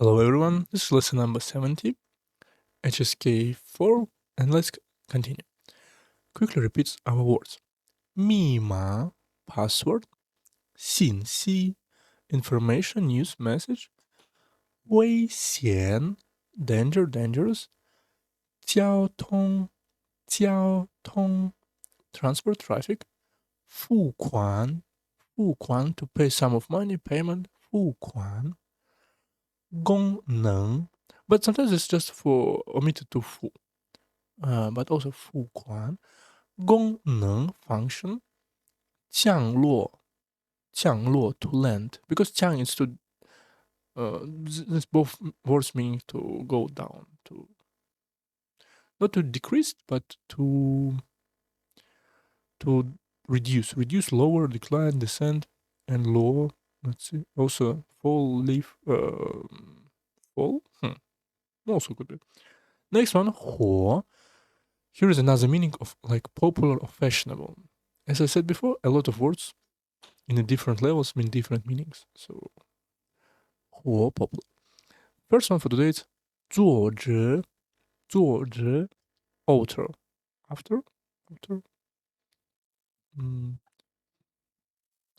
Hello everyone, this is lesson number 70, HSK 4, and let's continue. Quickly repeats our words. 密码 password, 信息 information, news, message, 危险 danger, dangerous, 交通 transport, traffic, 付款 to pay sum of money, payment, 付款功能 but sometimes it's just for omitted to 付 but also 付款功能 function 降落 to land because 降 is to this both words mean to go down, to not to decrease but to reduce, lower, decline, descend, and lower. Let's see, also fall, leaf, fall, also could be. Next one, 火. Here is another meaning of like popular or fashionable. As I said before, a lot of words in the different levels mean different meanings. So, 火 popular. First one for today is 作者 author, after,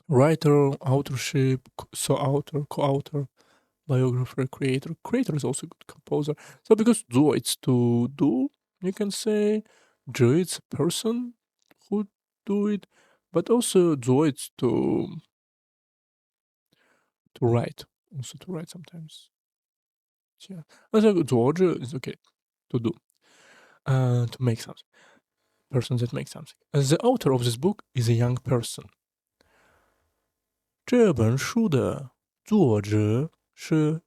writer, authorship, author, co-author, biographer, creator. Creator is also a good composer. So because 做 it's to do, you can say 者 it's a person who do it, but also 做 it's to write, also to write sometimes. Yeah, also 做者 is okay to do, to make something. Person that makes something. The author of this book is a young person. 这本书的作者是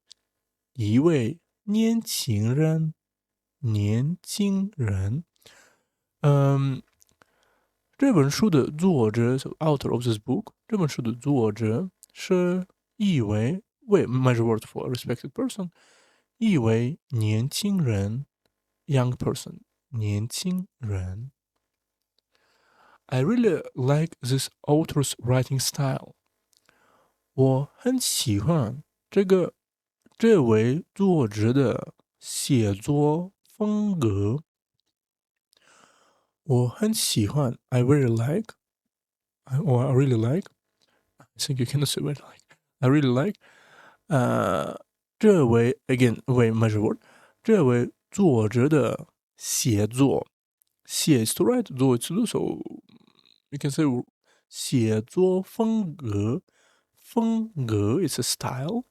一位年轻人。这本书的作者 so author of this book， 这本书的作者是一位 measure word for a respected person， 一位年轻人 young person， 年轻人。I really like this author's writing style。我很喜欢这位作者的写作风格。我很喜欢 I really like or I really like I think you cannot say really like I really like 这位 again 为 measure word 这位作者的写作写 is to write 作 is to do so you can say 写作风格is a style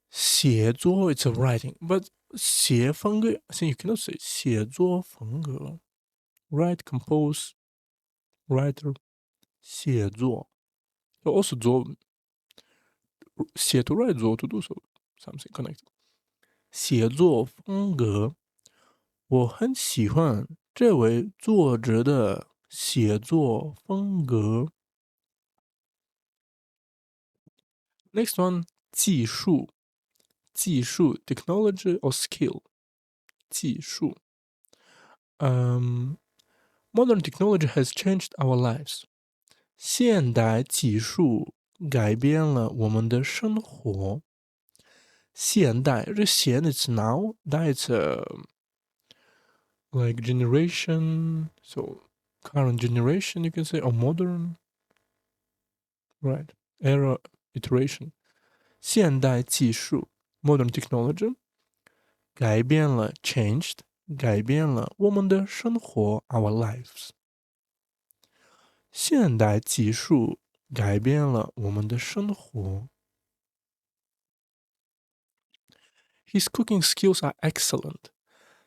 写作 it's a writing but 写风格 I think you cannot say 写作风格 write compose writer 写作 so also 作写 to write 作 to do so something connected 写作风格我很喜欢这位作者的写作风格 next one 技术 technology or skill 技术 modern technology has changed our lives 现代技术改变了我们的生活。现代这现 it's now, 代 it's like generation, so current generation you can say, or modern, right? Era, iteration. 现代技术 modern technology 改变了 changed 改变了我们的生活 our lives。现代技术改变了我们的生活。His cooking skills are excellent.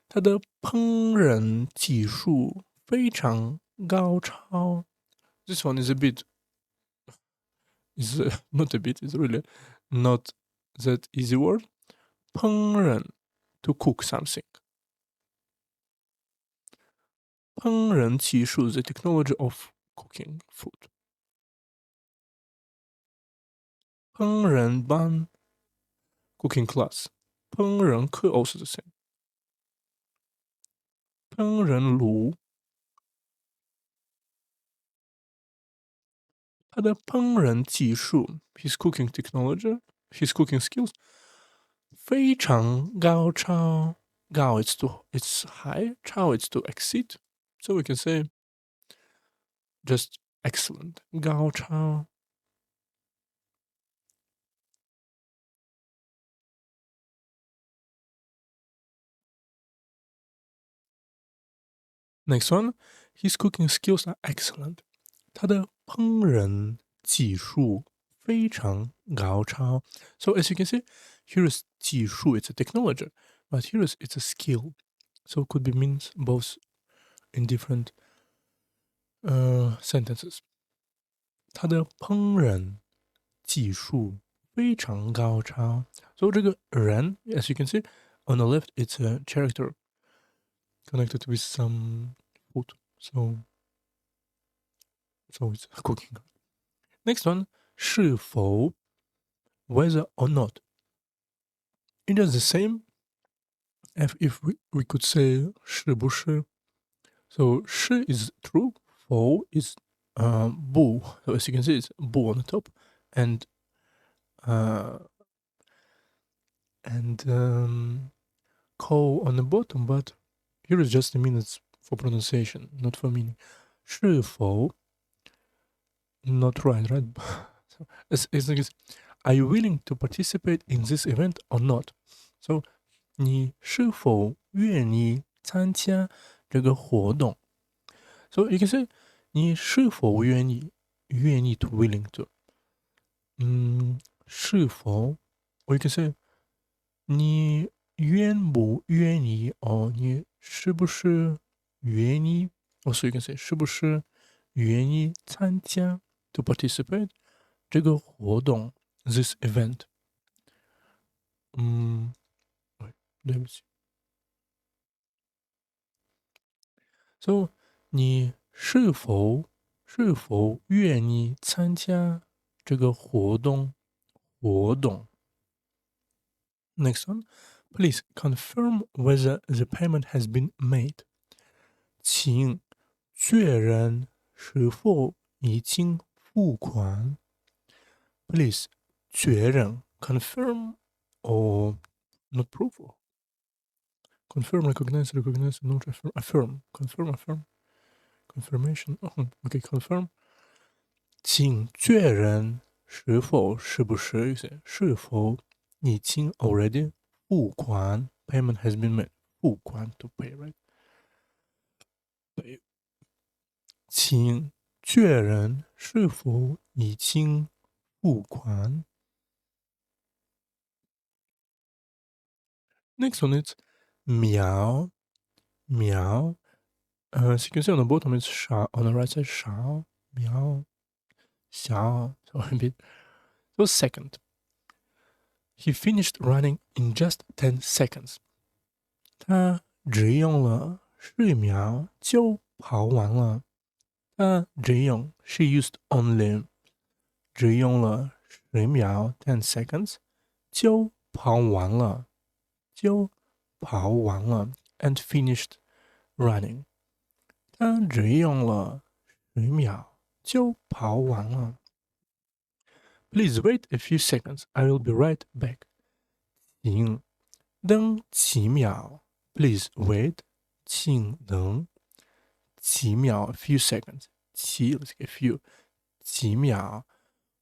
他的烹饪技术非常高超。This one is a bit, is not a bit, it's really not that easy word. 烹饪 to cook something. 烹饪技术 the technology of cooking food. 烹饪班 cooking class. 烹饪课 also the same. 烹饪炉他的烹饪技术 his cooking technology, his cooking skills 非常高超，高 it's high, 超 it's to exceed. So we can say just excellent, 高超。Next one, his cooking skills are excellent. 他的烹饪技术非常高超。So as you can see, here is 技术 it's a technology, but here is it's a skill. So it could be means both in different sentences. 他的烹饪技术非常高超。So 这个人 as you can see, on the left it's a character connected with some food. So it's cooking. Next one, 是否 whether or not. It is the same if we could say 是不是. So 是 is true, 否 is 不. So as you can see, it's 不 on the top, and ko on the bottom. But here is just the minutes for pronunciation, not for meaning. 是否 not right. So as like, are you willing to participate in this event or not? So 你是否愿意参加这个活动 ？So you can say 你是否愿意to willing to 是否 or you can say 你愿不愿意 or 你是不是愿意 also you can say 是不是愿意参加 to participate 这个活动 this event 对不起 So 你是否愿意参加这个活动？Next one, please confirm whether the payment has been made. 请确认是否已经付款。Please 确认 confirm or not prove. Confirm, recognize, not affirm. Confirm. Confirmation. Okay, confirm. 请确认是否是不是是否已经 already 付款 payment has been made 付款 to pay right 对请确认是否已经付款 Next one is 秒 as you can see on the bottom it's 少 on the right side 少秒小 so a bit so second He finished running in just 10 seconds. 他只用了10秒就跑完了。他只用 she used only 只用了10秒 10 seconds 就跑完了and finished running. 他只用了10秒就跑完了。Please wait a few seconds. I will be right back. 请等几秒 Please wait. 请等几秒 few seconds. let's get few. 几秒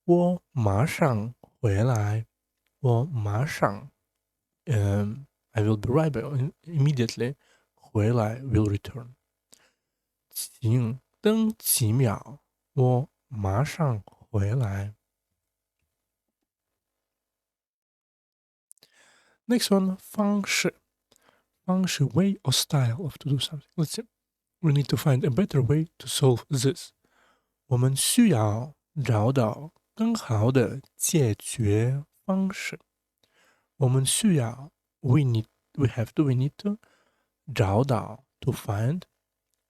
我马上回来。我马上 I will be right back. Immediately 回来 will return. 请等几秒我马上回来。Next one, 方式 way or style of to do something. Let's see. We need to find a better way to solve this. 我们需要找到更好的解决方式。我们需要 we need to 找到 to find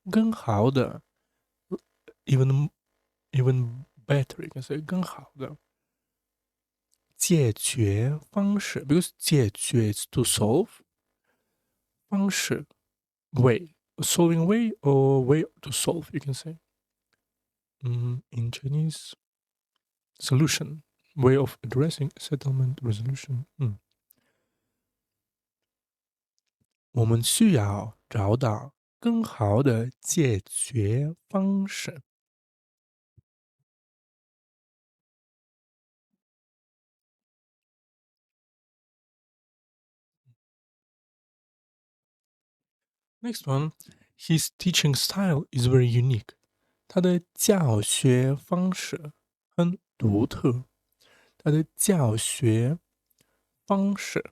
更好的 even better you can say 更好的解决方式 because 解决 is to solve 方式 way solving way or way to solve you can say in Chinese solution way of addressing settlement resolution 我们需要找到更好的解决方式。Next one, his teaching style is very unique. 他的教学方式很独特。他的教学方式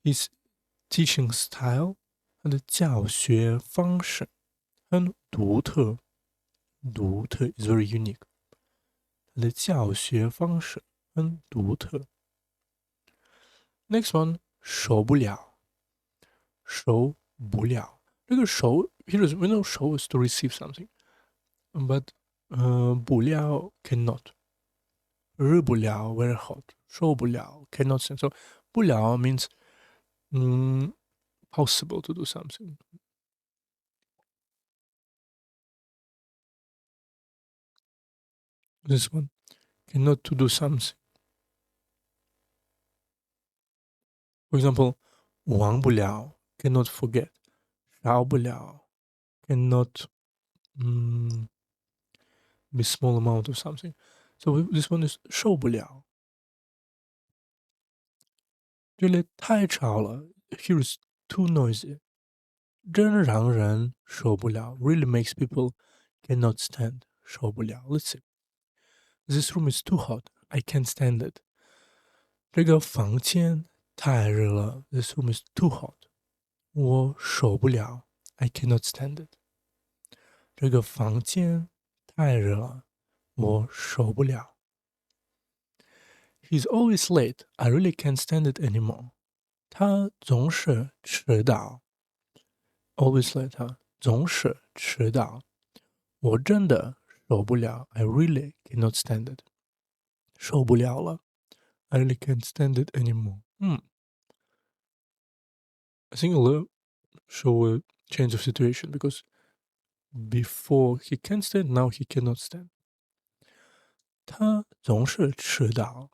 his teaching style， 他的教学方式很独特。独特 is very unique。他的教学方式很独特。Next one， 受不了，受不了。这个受 here is we know 受 is to receive something, but 不了 cannot。热不了 very hot， 受不了 cannot stand。So 不了 means possible to do something. This one cannot to do something. For example， 忘不了 cannot forget， 少不了 cannot be small amount of something. So this one is 受不了。这里太吵了 ，here is too noisy， 真让人受不了 ，really makes people cannot stand， 受不了。Let's see. This room is too hot. I can't stand it. 这个房间太热了。This room is too hot. 我受不了。I cannot stand it. 这个房间太热了。我受不了。He's always late. I really can't stand it anymore. 他总是迟到。Always late. 他总是迟到。我真的受不了。I really cannot stand it. 受不了了。I really can't stand it anymore. I think I'll show a change of situation because before he can't stand, now he cannot stand. 他总是迟到，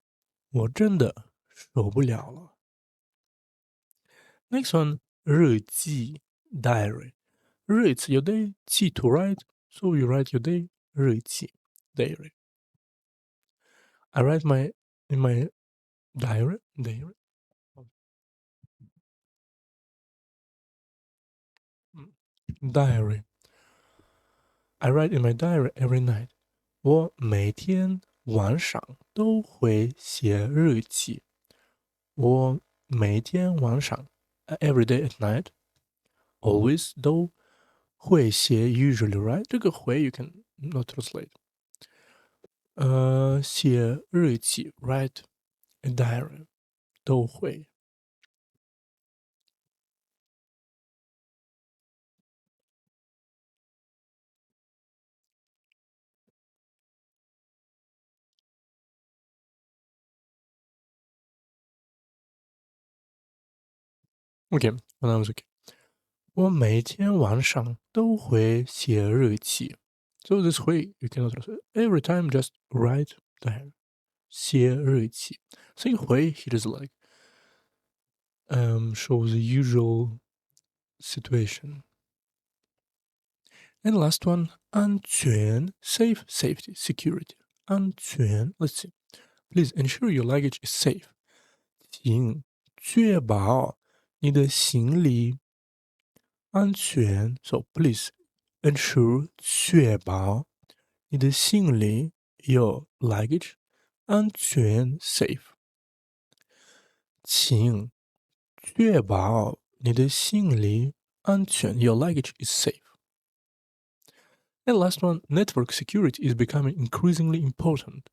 我真的受不了了。Next one, 日记 diary. 日记 your day, 记 to write, so you write your day, 日记 diary. I write in my diary. Diary. I write in my diary every night. 我每天晚上都会写日记。我每天晚上 every day at night always 都会写 usually right 这个会 you can not translate 写日记 write a diary 都会。Okay, when I was a kid. 我每天晚上都会写日记。So this way you cannot translate. Every time just write diary. 写日记。所以会 he does like shows the usual situation. And last one, 安全 safe, safety, security. 安全 let's see. Please ensure your luggage is safe. 请确保你的行李安全。So please ensure 确保你的行李 your luggage 安全 safe. 请确保你的行李安全 your luggage is safe. And last one, network security is becoming increasingly important.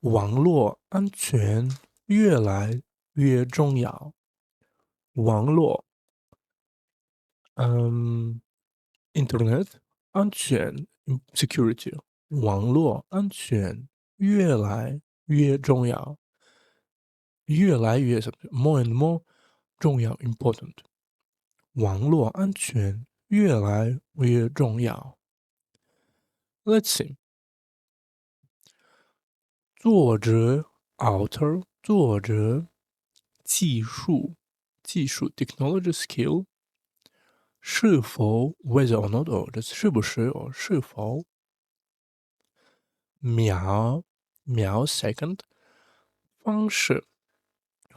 网络安全越来越重要。网络internet 安全 security 网络安全越来越重要。越来越什么 more and more 重要 important 网络安全越来越重要。Let's see 作者 author 作者技术技术 technology skill 是否 whether or not or 这是不是 or 是否秒 second 方式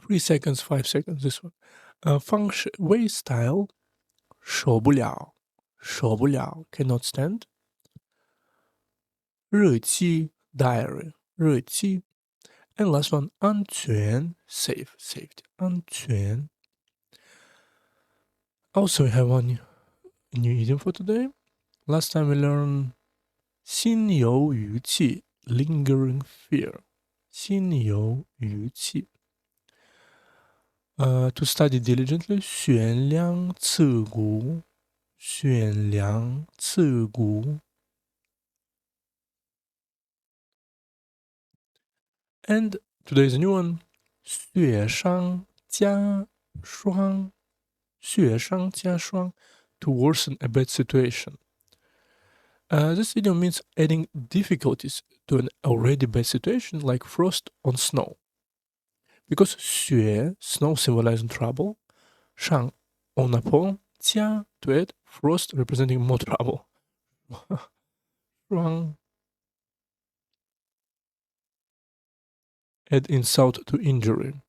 3 seconds 5 seconds this one 方式 way style 受不了 cannot stand 日记 diary 日记 and last one 安全 safety 安全 also we have one new idiom for today. Last time we learned 心有余悸 lingering fear 心有余悸to study diligently 悬梁刺股 and today is a new one 雪上加霜 to worsen a bad situation. This idiom means adding difficulties to an already bad situation like frost on snow. Because 雪 snow symbolizing trouble, 上 on upon, 加 to add, frost representing more trouble. 霜 add insult to injury.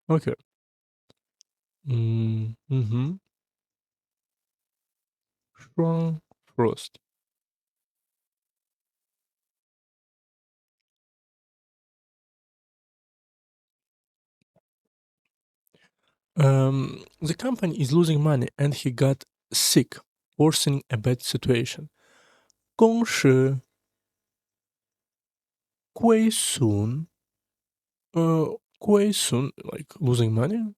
Okay. Strong frost. The company is losing money and he got sick, worsening a bad situation. 公司亏损like losing money.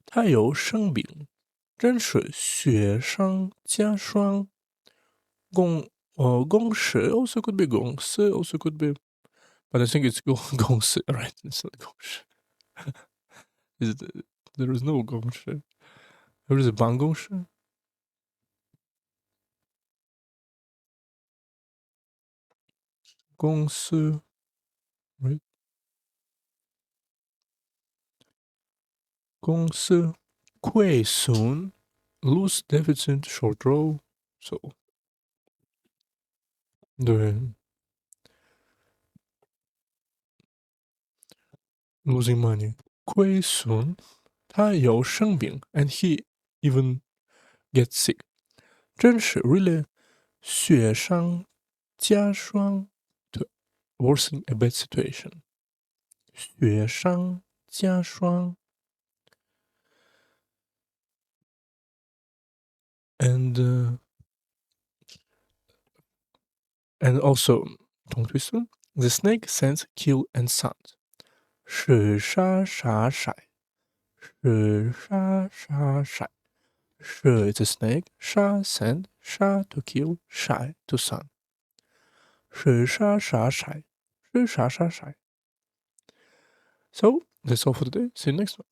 他有生病，真是雪上加霜。公司 also could be 公司 also could be, but I think it's 公司 right? It's not 公司。There is no 公司。There is a 办公室。公司 right? 公司亏损 lose deficit short row so 对 losing money 亏损他有生病 and he even gets sick 真是 really 雪上加霜 to worsen a bad situation 雪上加霜 and also tongue twister the snake sends kill and sand 是沙傻骰是沙傻骰是 it's a snake 沙 sand 沙 to kill 骰 to sun 是沙傻骰是沙傻骰 So that's all for today. See you next one.